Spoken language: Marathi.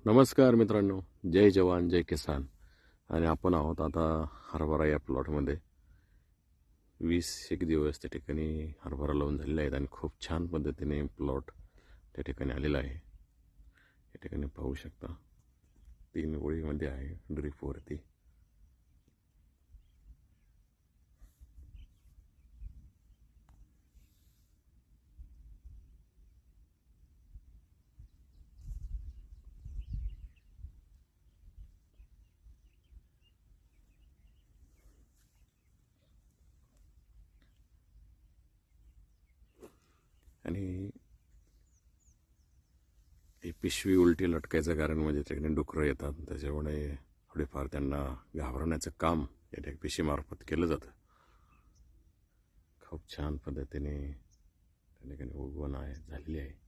नमस्कार मित्रांनो, जय जवान जय किसान. आणि आपण आहोत आता हरभरा या प्लॉटमध्ये. 20 दिवस त्या ठिकाणी हरभरा लावून झालेले आहेत आणि खूप छान पद्धतीने प्लॉट त्या ठिकाणी आलेला आहे. या ठिकाणी पाहू शकता 3 ओळीमध्ये आहे ड्रीपवरती. आणि ही पिशवी उलटी लटकायचं कारण म्हणजे तिकडे डुकरं येतात, त्याच्यामुळे थोडेफार त्यांना घाबरण्याचं काम या पिशवीमार्फत केलं जातं. खूप छान पद्धतीने त्या ठिकाणी उगवण आहे झालेली आहे.